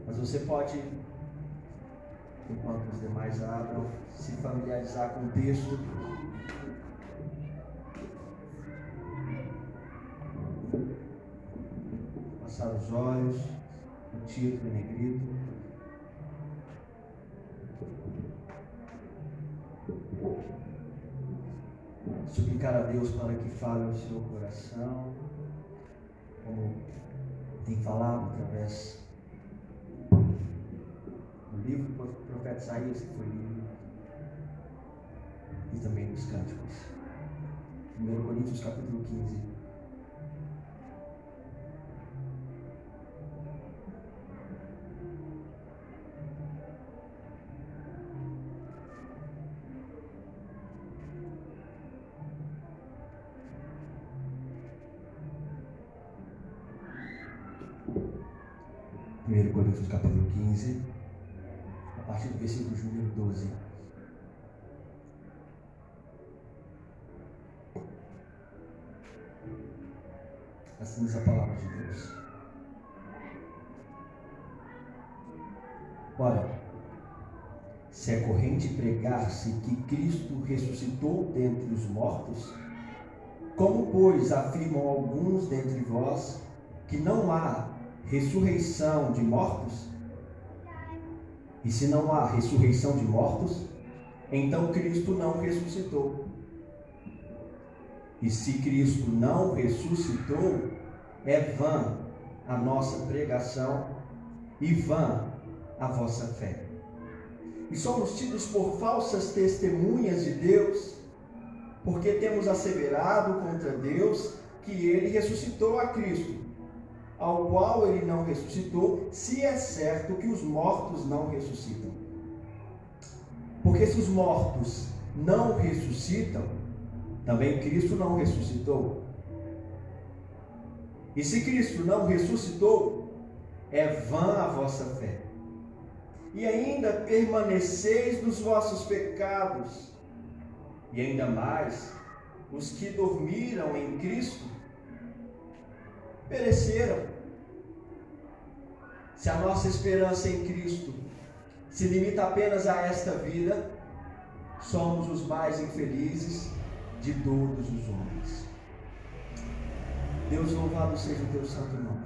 Mas você pode, enquanto os demais abram, se familiarizar com o texto. Passar os olhos no título em negrito. Suplicar a Deus para que fale ao seu coração, como tem falado através do livro do profeta Isaías, que foi lido, e também dos cânticos. 1 Coríntios capítulo 15. Coríntios capítulo 15, a partir do versículo de número 12. Assim diz a palavra de Deus. Ora, se é corrente pregar-se que Cristo ressuscitou dentre os mortos, como, pois, afirmam alguns dentre vós que não há ressurreição de mortos? E se não há ressurreição de mortos, então Cristo não ressuscitou. E se Cristo não ressuscitou, é vã a nossa pregação e vã a vossa fé. E somos tidos por falsas testemunhas de Deus, porque temos asseverado contra Deus que ele ressuscitou a Cristo, ao qual ele não ressuscitou, se é certo que os mortos não ressuscitam. Porque se os mortos não ressuscitam, também Cristo não ressuscitou. E se Cristo não ressuscitou, é vã a vossa fé. E ainda permaneceis nos vossos pecados. E ainda mais, os que dormiram em Cristo pereceram. Se a nossa esperança em Cristo se limita apenas a esta vida, somos os mais infelizes de todos os homens. Deus, louvado seja o teu santo nome.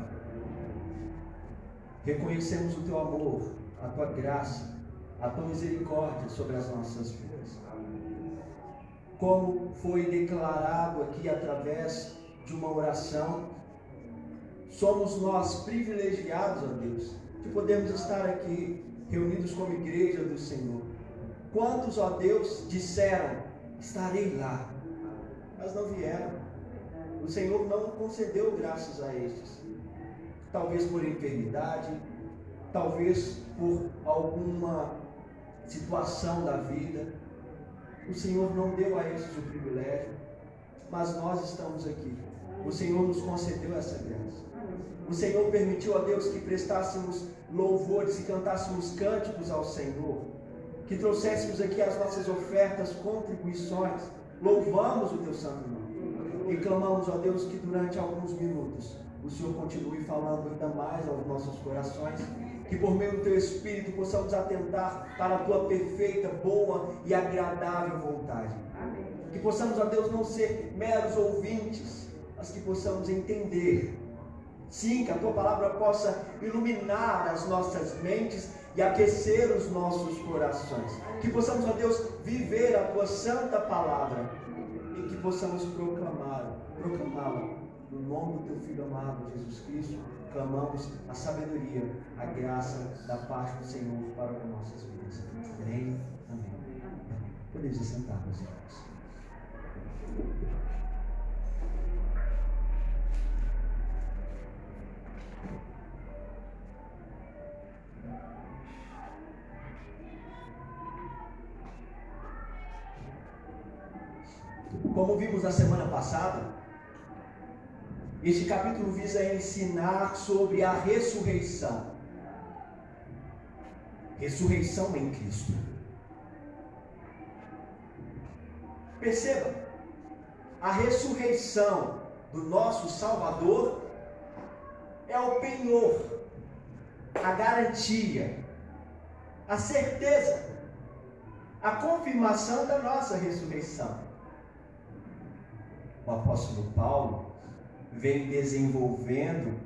Reconhecemos o teu amor, a tua graça, a tua misericórdia sobre as nossas vidas. Como foi declarado aqui através de uma oração, somos nós privilegiados, ó Deus, que podemos estar aqui reunidos como igreja do Senhor. Quantos, ó Deus, disseram, estarei lá, mas não vieram. O Senhor não concedeu graças a estes. Talvez por enfermidade, talvez por alguma situação da vida. O Senhor não deu a estes o privilégio, mas nós estamos aqui. O Senhor nos concedeu essa graça. O Senhor permitiu a Deus que prestássemos louvores e cantássemos cânticos ao Senhor, que trouxéssemos aqui as nossas ofertas, contribuições. Louvamos o teu santo nome e clamamos a Deus que durante alguns minutos o Senhor continue falando ainda mais aos nossos corações, que por meio do teu Espírito possamos atentar para a tua perfeita, boa e agradável vontade. Amém. Que possamos, ó Deus, não ser meros ouvintes, mas que possamos entender. Sim, que a tua palavra possa iluminar as nossas mentes e aquecer os nossos corações. Que possamos, ó Deus, viver a tua santa palavra e que possamos proclamá-la. No nome do teu Filho amado, Jesus Cristo, clamamos a sabedoria, a graça da paz do Senhor para as nossas vidas. Amém. Amém. Podemos sentar, meus irmãos. Como vimos na semana passada, este capítulo visa ensinar sobre a ressurreição. Ressurreição em Cristo. Perceba, a ressurreição do nosso Salvador é o penhor, a garantia, a certeza, a confirmação da nossa ressurreição. O apóstolo Paulo vem desenvolvendo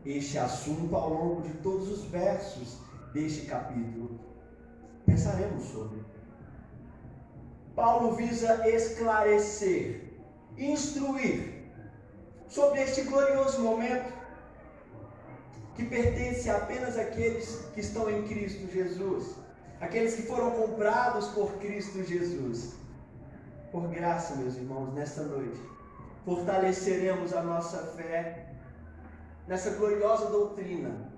este assunto ao longo de todos os versos deste capítulo. Pensaremos sobre. Paulo visa esclarecer, instruir sobre este glorioso momento que pertence apenas àqueles que estão em Cristo Jesus, aqueles que foram comprados por Cristo Jesus. Por graça, meus irmãos, nesta noite, fortaleceremos a nossa fé nessa gloriosa doutrina.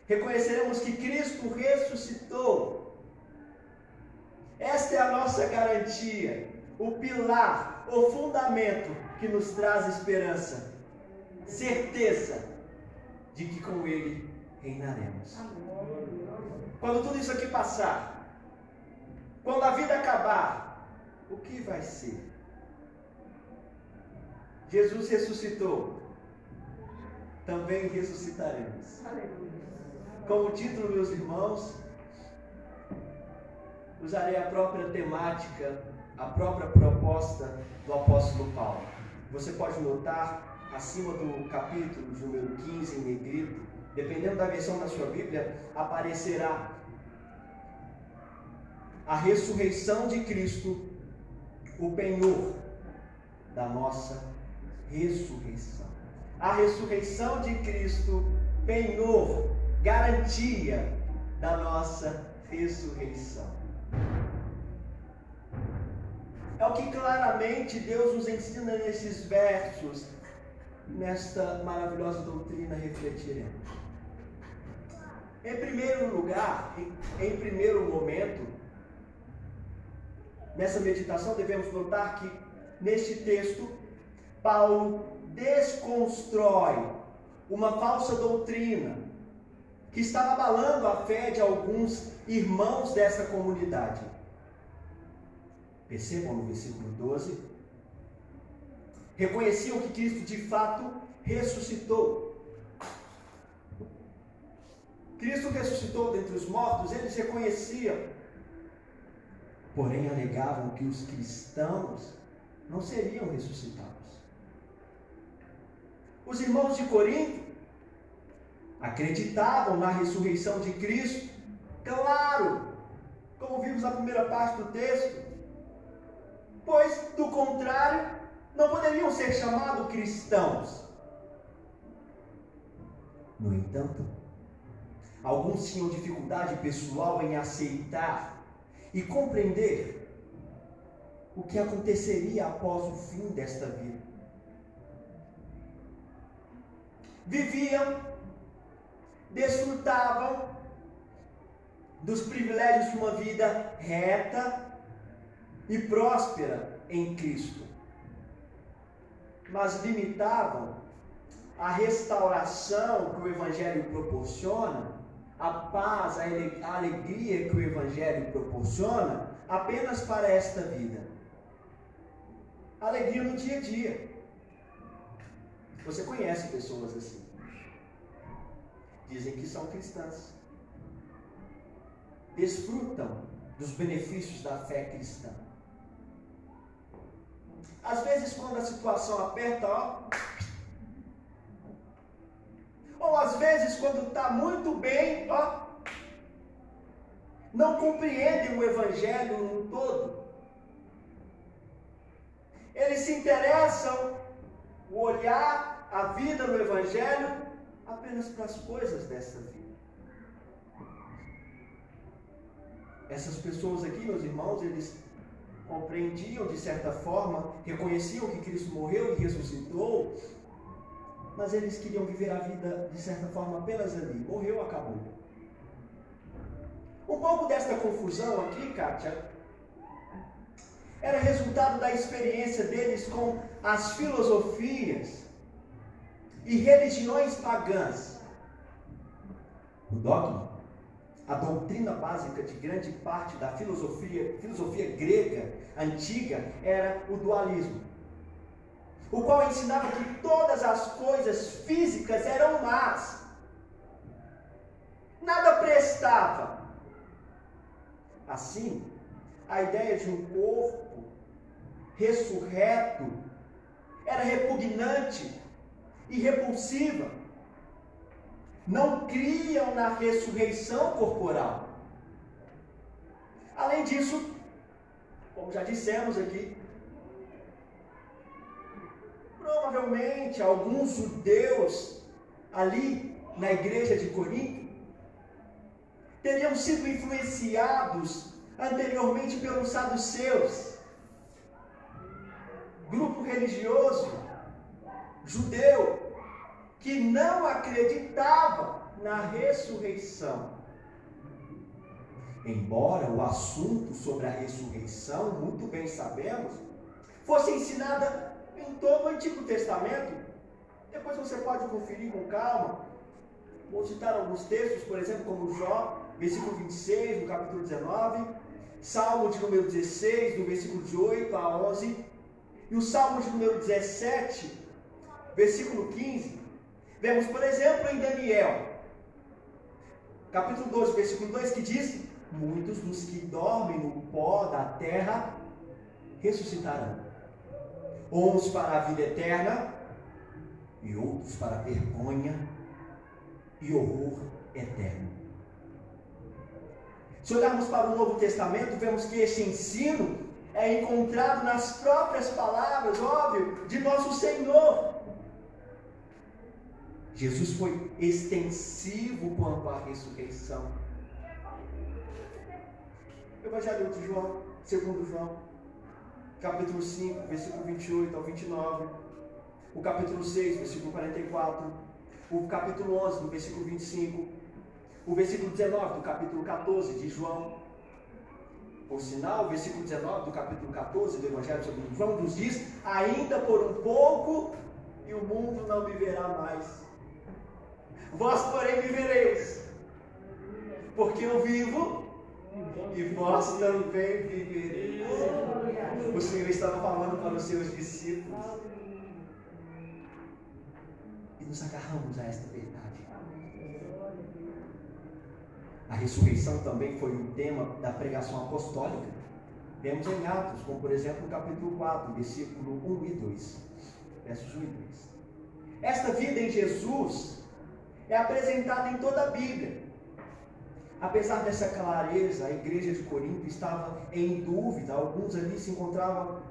Reconheceremos que Cristo ressuscitou. Esta é a nossa garantia, o pilar, o fundamento que nos traz esperança, certeza de que com Ele reinaremos. Quando tudo isso aqui passar, quando a vida acabar, o que vai ser? Jesus ressuscitou, também ressuscitaremos. Como título, meus irmãos, usarei a própria temática, a própria proposta do apóstolo Paulo. Você pode notar, acima do capítulo de número 15, em negrito, dependendo da versão da sua Bíblia, aparecerá a ressurreição de Cristo, o penhor da nossa ressurreição. A ressurreição de Cristo, penhor, garantia da nossa ressurreição. É o que claramente Deus nos ensina nesses versos, nesta maravilhosa doutrina refletiremos. Em primeiro lugar, em primeiro momento, nessa meditação devemos notar que neste texto, Paulo desconstrói uma falsa doutrina que estava abalando a fé de alguns irmãos dessa comunidade. Percebam no versículo 12, reconheciam que Cristo de fato ressuscitou. Cristo ressuscitou dentre os mortos, eles reconheciam. Porém, alegavam que os cristãos não seriam ressuscitados. Os irmãos de Corinto acreditavam na ressurreição de Cristo, claro, como vimos na primeira parte do texto, pois, do contrário, não poderiam ser chamados cristãos. No entanto, alguns tinham dificuldade pessoal em aceitar e compreender o que aconteceria após o fim desta vida. Viviam, desfrutavam dos privilégios de uma vida reta e próspera em Cristo, mas limitavam a restauração que o Evangelho proporciona, a paz, a alegria que o Evangelho proporciona, apenas para esta vida. Alegria no dia a dia. Você conhece pessoas assim. Dizem que são cristãs. Desfrutam dos benefícios da fé cristã. Às vezes, quando a situação aperta, ou às vezes, quando está muito bem, não compreendem o Evangelho no todo. Eles se interessam, o olhar, a vida no Evangelho, apenas para as coisas desta vida. Essas pessoas aqui, meus irmãos, eles compreendiam de certa forma, reconheciam que Cristo morreu e ressuscitou, mas eles queriam viver a vida de certa forma apenas ali. Morreu, acabou. Um pouco desta confusão aqui, Kátia, era resultado da experiência deles com as filosofias e religiões pagãs. O dogma, a doutrina básica de grande parte da filosofia grega antiga era o dualismo, o qual ensinava que todas as coisas físicas eram más detestava. Assim, a ideia de um corpo ressurreto era repugnante e repulsiva. Não criam na ressurreição corporal. Além disso, como já dissemos aqui, provavelmente alguns judeus ali na igreja de Corinto teriam sido influenciados anteriormente pelos saduceus, grupo religioso judeu que não acreditava na ressurreição. Embora o assunto sobre a ressurreição, muito bem sabemos, fosse ensinada em todo o Antigo Testamento, depois você pode conferir com calma. Vou citar alguns textos, por exemplo, como Jó, versículo 26, do capítulo 19, Salmo de número 16, do versículo de 8 a 11, e o Salmo de número 17, versículo 15. Vemos, por exemplo, em Daniel, capítulo 12, versículo 2, que diz: muitos dos que dormem no pó da terra ressuscitarão, uns para a vida eterna e outros para a vergonha e horror eterno. Se olharmos para o Novo Testamento, vemos que esse ensino é encontrado nas próprias palavras, óbvio, de nosso Senhor. Jesus foi extensivo quanto à ressurreição. Evangelho de João, segundo João, capítulo 5, versículo 28 ao 29, o capítulo 6, versículo 44, o capítulo 11, do versículo 25, o versículo 19 do capítulo 14 de João. Por sinal, o versículo 19 do capítulo 14 do Evangelho segundo João nos diz: ainda por um pouco e o mundo não me verá mais. Vós, porém, vivereis, porque eu vivo e vós também vivereis. O Senhor estava falando para os seus discípulos. E nos agarramos a esta verdade. A ressurreição também foi o tema da pregação apostólica. Vemos em Atos, como por exemplo no capítulo 4, versículo 1 e 2. Versos 1 e 2. Esta vida em Jesus é apresentada em toda a Bíblia. Apesar dessa clareza, a igreja de Corinto estava em dúvida. Alguns ali se encontravam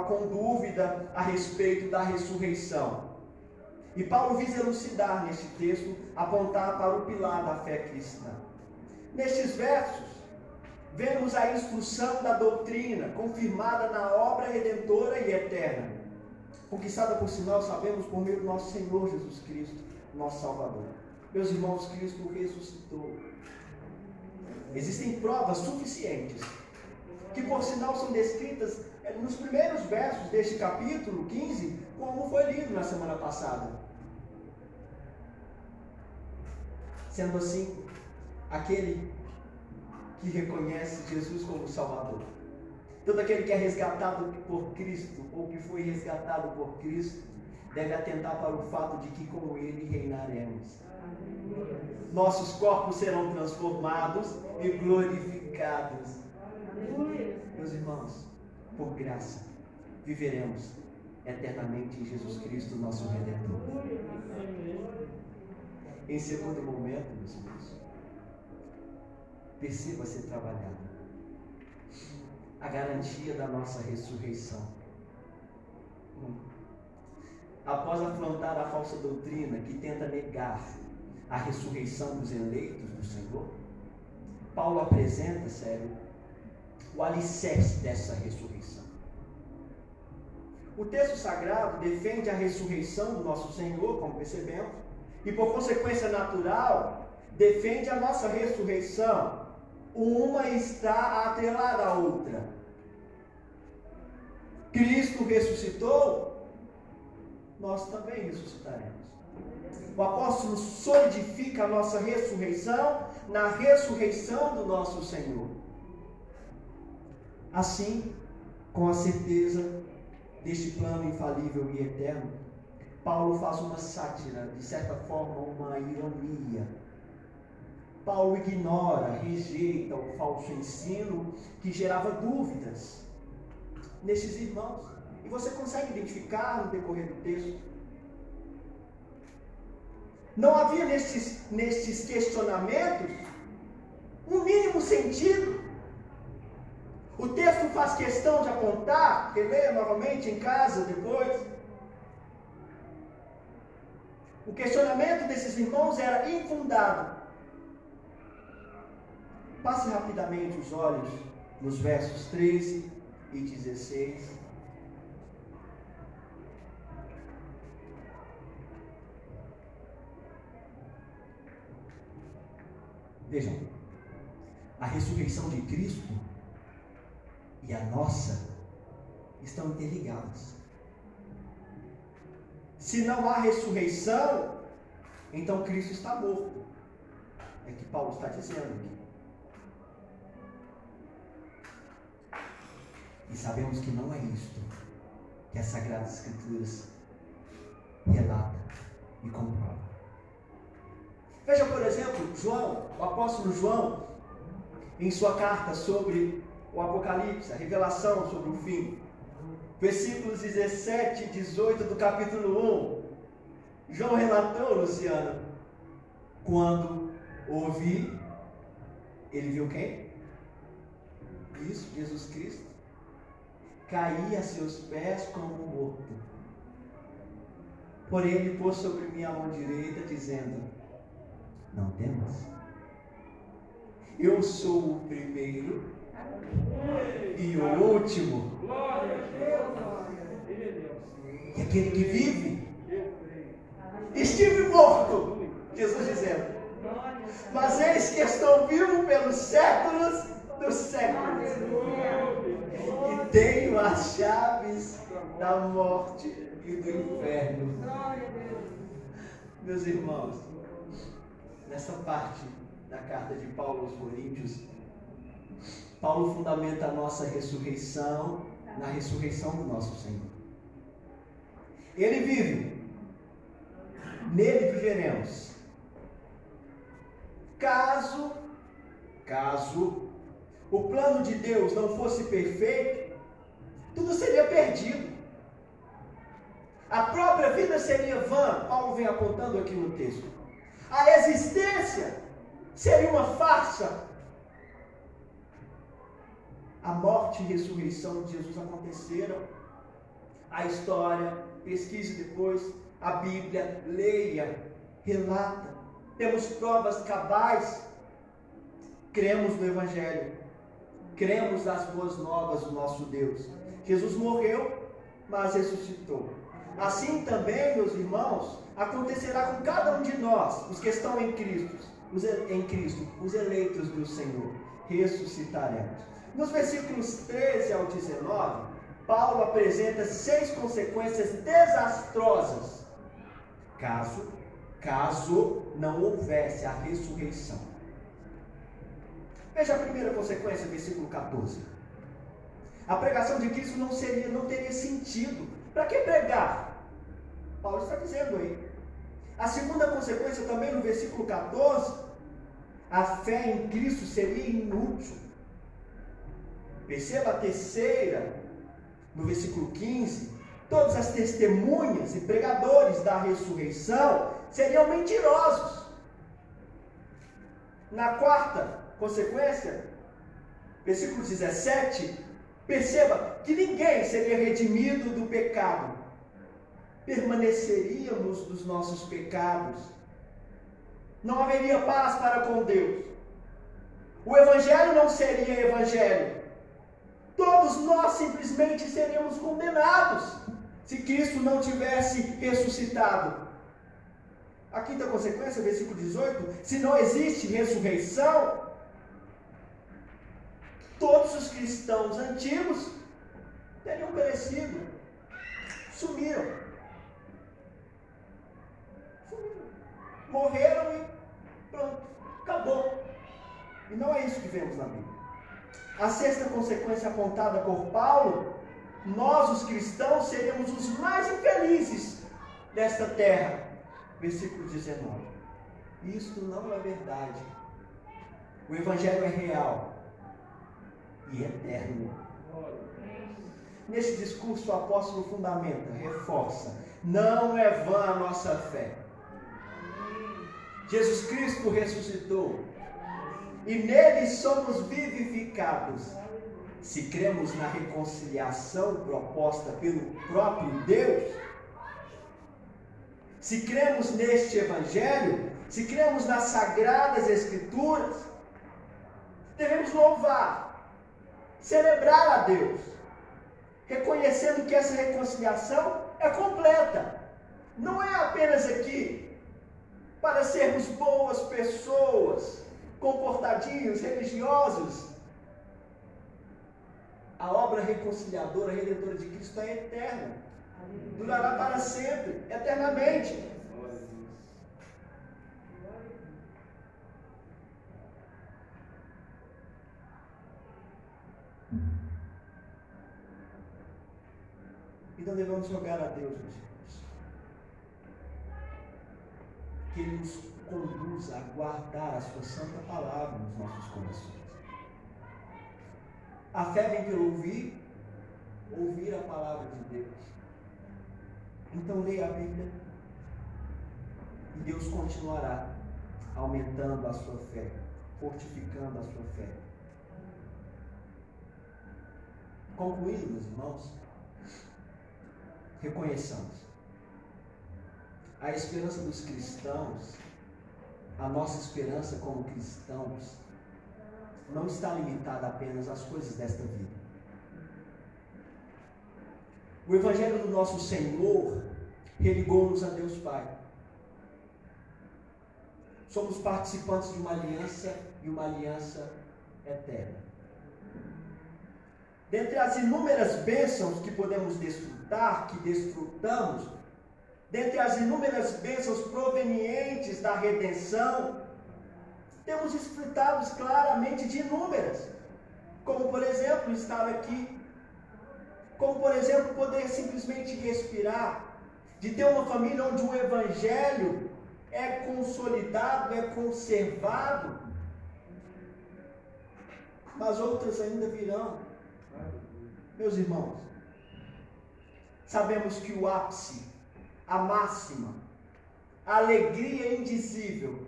com dúvida a respeito da ressurreição. E Paulo visa elucidar neste texto, apontar para o pilar da fé cristã. Nestes versos, vemos a instrução da doutrina, confirmada na obra redentora e eterna, conquistada por sinal, sabemos, por meio do nosso Senhor Jesus Cristo, nosso Salvador. Meus irmãos, Cristo ressuscitou. Existem provas suficientes, que por sinal são descritas nos primeiros versos deste capítulo 15, como foi lido na semana passada. Sendo assim, aquele que reconhece Jesus como Salvador, todo aquele que é resgatado por Cristo, ou que foi resgatado por Cristo, deve atentar para o fato de que com Ele reinaremos. Nossos corpos serão transformados e glorificados. Meus irmãos, por graça, viveremos eternamente em Jesus Cristo, nosso Redentor. Em segundo momento, meus irmãos, perceba ser trabalhado a garantia da nossa ressurreição. Após afrontar a falsa doutrina que tenta negar a ressurreição dos eleitos do Senhor, Paulo apresenta, o alicerce dessa ressurreição. O texto sagrado defende a ressurreição do nosso Senhor, como percebemos, e por consequência natural, defende a nossa ressurreição. Uma está atrelada à outra. Cristo ressuscitou, nós também ressuscitaremos. O apóstolo solidifica a nossa ressurreição na ressurreição do nosso Senhor. Assim, com a certeza deste plano infalível e eterno, Paulo faz uma sátira, de certa forma uma ironia, Paulo ignora, rejeita o falso ensino que gerava dúvidas nesses irmãos. E você consegue identificar no decorrer do texto. Não havia nesses questionamentos um mínimo sentido. O texto faz questão de apontar, releia novamente em casa depois. O questionamento desses irmãos era infundado. Passe rapidamente os olhos nos versos 13 e 16. Vejam, a ressurreição de Cristo e a nossa estão interligadas. Se não há ressurreição, então Cristo está morto. É que Paulo está dizendo aqui. E sabemos que não é isto que as Sagradas Escrituras relata e comprova. Veja, por exemplo, João, o apóstolo João, em sua carta sobre o Apocalipse, a revelação sobre o fim, versículos 17 e 18 do capítulo 1, João relatou, Luciano, quando ouvi, ele viu quem? Isso, Jesus Cristo, caí a seus pés como morto. Porém ele pôs sobre mim a mão direita, dizendo: não temas, eu sou o primeiro e o último, e aquele que vive. Estive morto, Jesus dizendo, mas eis que estou vivo pelos séculos dos séculos, e tenho as chaves da morte e do inferno. Meus irmãos, nessa parte da carta de Paulo aos Coríntios, Paulo fundamenta a nossa ressurreição na ressurreição do nosso Senhor. Ele vive, nele viveremos. Caso o plano de Deus não fosse perfeito, tudo seria perdido. A própria vida seria vã. Paulo vem apontando aqui no texto. A existência seria uma farsa. A morte e ressurreição de Jesus aconteceram. A história, pesquise depois, a Bíblia, leia, relata. Temos provas cabais. Cremos no Evangelho. Cremos nas boas novas do nosso Deus. Jesus morreu, mas ressuscitou. Assim também, meus irmãos, acontecerá com cada um de nós, os que estão em Cristo, os eleitos do Senhor. Ressuscitaremos. Nos versículos 13 ao 19, Paulo apresenta 6 consequências desastrosas caso não houvesse a ressurreição. Veja a primeira consequência, versículo 14. A pregação de Cristo não teria sentido. Para que pregar? Paulo está dizendo aí. A segunda consequência também no versículo 14, a fé em Cristo seria inútil. Perceba a terceira, no versículo 15, todas as testemunhas e pregadores da ressurreição seriam mentirosos. Na quarta consequência, versículo 17, perceba que ninguém seria redimido do pecado. Permaneceríamos nos nossos pecados. Não haveria paz para com Deus. O Evangelho não seria Evangelho. Todos nós simplesmente seríamos condenados se Cristo não tivesse ressuscitado. A quinta consequência, versículo 18, se não existe ressurreição, todos os cristãos antigos teriam perecido, sumiram, morreram e pronto, acabou. E não é isso que vemos na Bíblia. A sexta consequência apontada por Paulo, nós os cristãos seríamos os mais infelizes desta terra. Versículo 19. Isto não é verdade. O Evangelho é real e eterno. Nesse discurso o apóstolo fundamenta, reforça, não é vã a nossa fé. Jesus Cristo ressuscitou e nele somos vivificados. Se cremos na reconciliação proposta pelo próprio Deus, se cremos neste Evangelho, se cremos nas Sagradas Escrituras, devemos louvar, celebrar a Deus, reconhecendo que essa reconciliação é completa. Não é apenas aqui para sermos boas pessoas, comportadinhos, religiosos. A obra reconciliadora, redentora de Cristo é eterna. Durará para sempre, eternamente. Então devemos rogar a Deus, meus irmãos, que Ele nos conduza a guardar a sua santa palavra nos nossos corações. A fé vem pelo ouvir a palavra de Deus. Então leia a Bíblia e Deus continuará aumentando a sua fé, fortificando a sua fé. Concluindo, meus irmãos, reconheçamos a esperança dos cristãos, a nossa esperança como cristãos, não está limitada apenas às coisas desta vida. O Evangelho do nosso Senhor religou-nos a Deus Pai. Somos participantes de uma aliança e uma aliança eterna. Dentre as inúmeras bênçãos que podemos desfrutar, que desfrutamos, dentre as inúmeras bênçãos provenientes da redenção, temos desfrutado claramente de inúmeras, como por exemplo estar aqui, como por exemplo poder simplesmente respirar, de ter uma família onde o Evangelho é consolidado, é conservado, mas outras ainda virão. Meus irmãos, sabemos que o ápice, a máxima, a alegria indizível,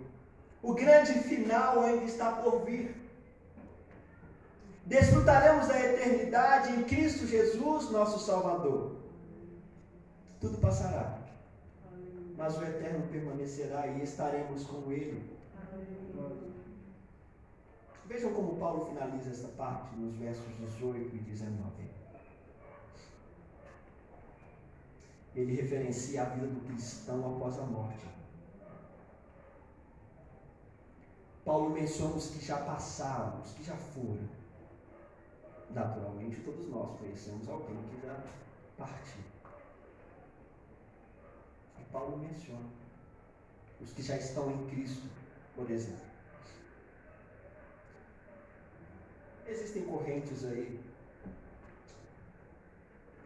o grande final ainda está por vir. Desfrutaremos da eternidade em Cristo Jesus, nosso Salvador. Tudo passará, mas o eterno permanecerá e estaremos com Ele. Vejam como Paulo finaliza esta parte nos versos 18 e 19. Ele referencia a vida do cristão após a morte. Paulo menciona os que já passaram, os que já foram. Naturalmente, todos nós conhecemos alguém que já partiu. E Paulo menciona os que já estão em Cristo, por exemplo. Existem correntes aí,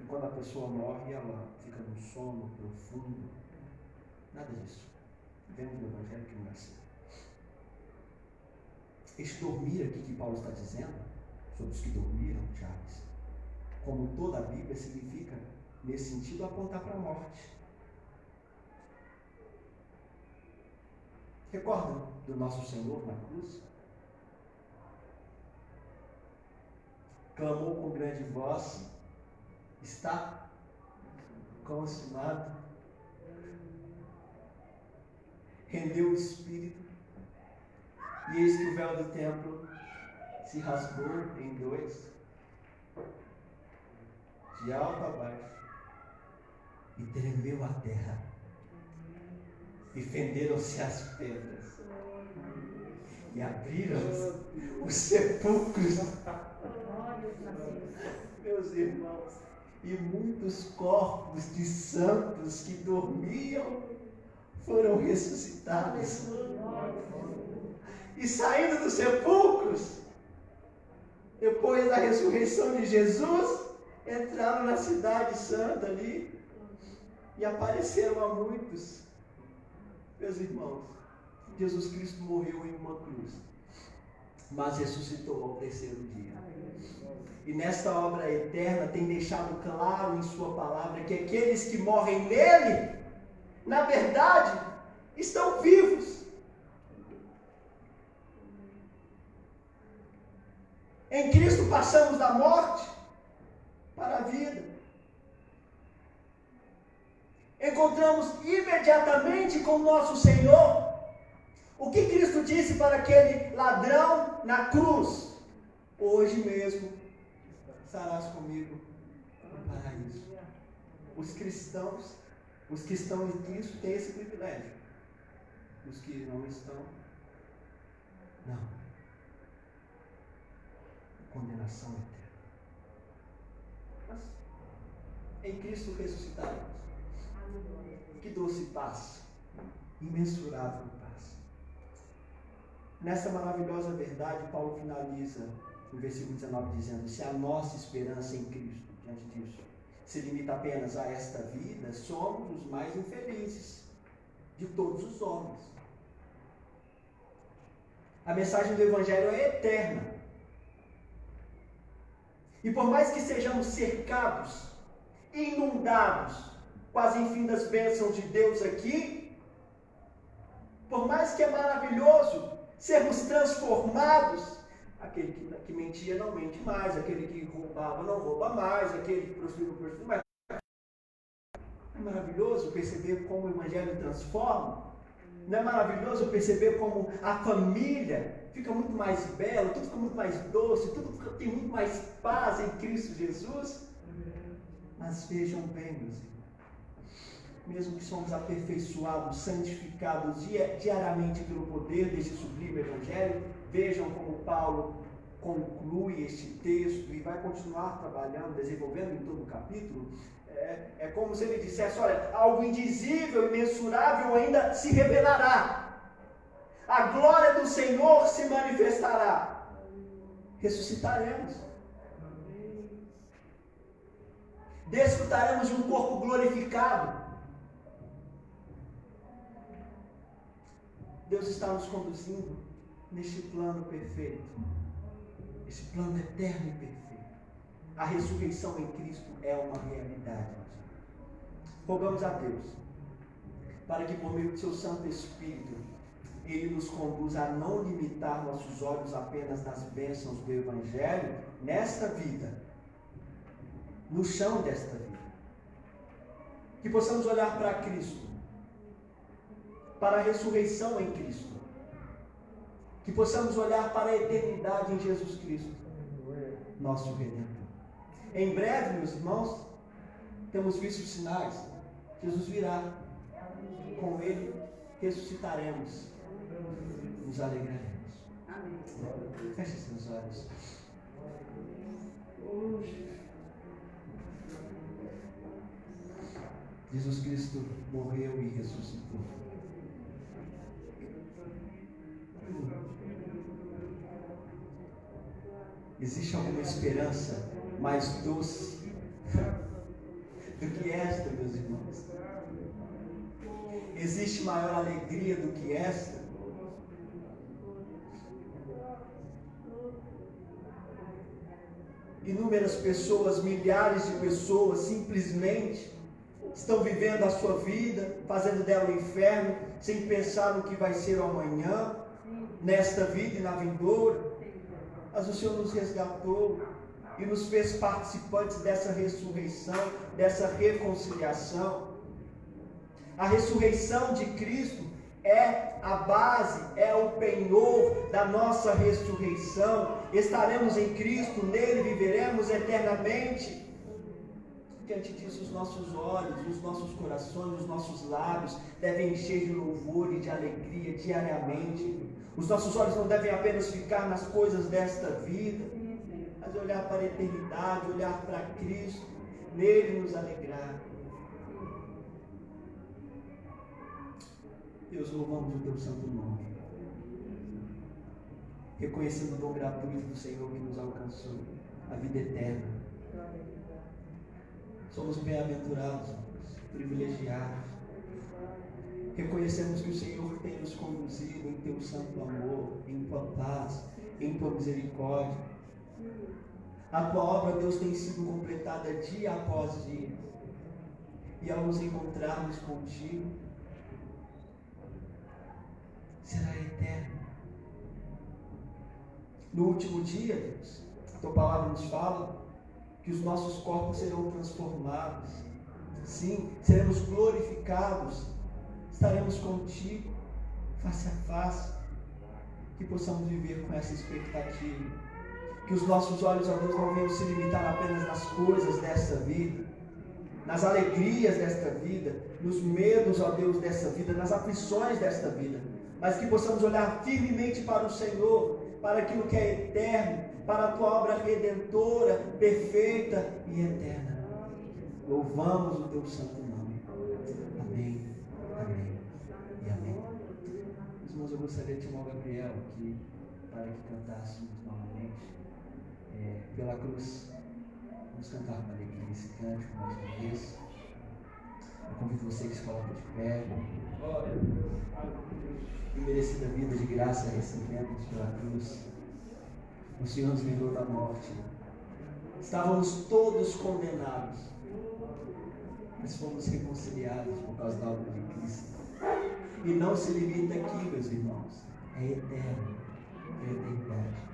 e quando a pessoa morre, ela fica num sono profundo. Nada disso. Vemos no Evangelho que não é assim. Este dormir aqui que Paulo está dizendo, sobre os que dormiram, Charles, como toda a Bíblia, significa, nesse sentido, apontar para a morte. Recordam do nosso Senhor na cruz? Clamou com grande voz, está consumado. Rendeu o Espírito, e eis que o véu do templo se rasgou em dois, de alto a baixo, e tremeu a terra, e fenderam-se as pedras, e abriram-se os sepulcros. Meus irmãos, e muitos corpos de santos que dormiam foram ressuscitados. E saindo dos sepulcros, depois da ressurreição de Jesus, entraram na cidade santa ali e apareceram a muitos. Meus irmãos, Jesus Cristo morreu em uma cruz. mas ressuscitou ao terceiro dia. E nesta obra eterna tem deixado claro em sua palavra que aqueles que morrem nele, na verdade, estão vivos. Em Cristo passamos da morte para a vida. Encontramos imediatamente com o nosso Senhor. O que Cristo disse para aquele ladrão na cruz? Hoje mesmo estarás comigo no paraíso. Os que estão em Cristo têm esse privilégio. Os que não estão, não. Condenação eterna. Mas em Cristo ressuscitaremos. Que doce paz, imensurável paz. Nessa maravilhosa verdade, Paulo finaliza no versículo 19 dizendo: se a nossa esperança em Cristo, diante disso, se limita apenas a esta vida, somos os mais infelizes de todos os homens. A mensagem do Evangelho é eterna. E por mais que sejamos cercados, inundados com as infinitas bênçãos de Deus aqui, por mais que é maravilhoso sermos transformados, aquele que mentia não mente mais, aquele que roubava não rouba mais, aquele que prostituiu não prostitui mais. É maravilhoso perceber como o Evangelho transforma. Não é maravilhoso perceber como a família fica muito mais bela, tudo fica muito mais doce, tudo tem muito mais paz em Cristo Jesus. Mas vejam bem, meus irmãos, mesmo que somos aperfeiçoados, santificados diariamente pelo poder desse sublime Evangelho, vejam como Paulo conclui este texto e vai continuar trabalhando, desenvolvendo em todo o capítulo. É como se ele dissesse: olha, algo indizível, imensurável ainda se revelará. A glória do Senhor se manifestará. Ressuscitaremos. Desfrutaremos de um corpo glorificado. Deus está nos conduzindo neste plano perfeito, esse plano eterno e perfeito. A ressurreição em Cristo é uma realidade. Rogamos a Deus para que, por meio do seu Santo Espírito, Ele nos conduza a não limitar nossos olhos apenas nas bênçãos do Evangelho nesta vida, no chão desta vida. Que possamos olhar para Cristo, para a ressurreição em Cristo. Que possamos olhar para a eternidade em Jesus Cristo, nosso Redentor. Em breve, meus irmãos, temos visto os sinais. Jesus virá. Com Ele ressuscitaremos. Nos alegraremos. Feche seus olhos. Jesus Cristo morreu e ressuscitou. Existe alguma esperança mais doce do que esta, meus irmãos? Existe maior alegria do que esta? Inúmeras pessoas, milhares de pessoas, simplesmente estão vivendo a sua vida, fazendo dela o inferno, sem pensar no que vai ser o amanhã, nesta vida e na vindoura. Mas o Senhor nos resgatou e nos fez participantes dessa ressurreição, dessa reconciliação. A ressurreição de Cristo é a base, é o penhor da nossa ressurreição. Estaremos em Cristo, nele viveremos eternamente. Diante disso, os nossos olhos, os nossos corações, os nossos lábios devem encher de louvor e de alegria diariamente. Os nossos olhos não devem apenas ficar nas coisas desta vida, mas olhar para a eternidade, olhar para Cristo, nele nos alegrar. Deus, louvamos o teu santo nome, reconhecendo o dom gratuito do Senhor que nos alcançou, a vida eterna. Somos bem-aventurados, privilegiados. Reconhecemos que o Senhor tem nos conduzido em teu santo amor, em tua paz, em tua misericórdia. A tua obra, Deus, tem sido completada dia após dia. E ao nos encontrarmos contigo, será eterno. No último dia, Deus, a tua palavra nos fala que os nossos corpos serão transformados. Sim, seremos glorificados. Estaremos contigo, face a face. Que possamos viver com essa expectativa. Que os nossos olhos, ó Deus, não venham se limitar apenas nas coisas desta vida, nas alegrias desta vida, nos medos, ó Deus, desta vida, nas aflições desta vida, mas que possamos olhar firmemente para o Senhor, para aquilo que é eterno, para a tua obra redentora, perfeita e eterna. Louvamos o teu santo nome. Amém, amém e amém. Irmãos, eu gostaria de chamar o Gabriel aqui para que cantássemos novamente pela cruz. Vamos cantar com alegria esse cântico mais uma vez. Eu convido você que se coloque de pé. Que merecida vida de graça recebemos pela cruz. O Senhor nos livrou da morte. Estávamos todos condenados, mas fomos reconciliados por causa da obra de Cristo. E não se limita aqui, meus irmãos. É eterno. É eternidade.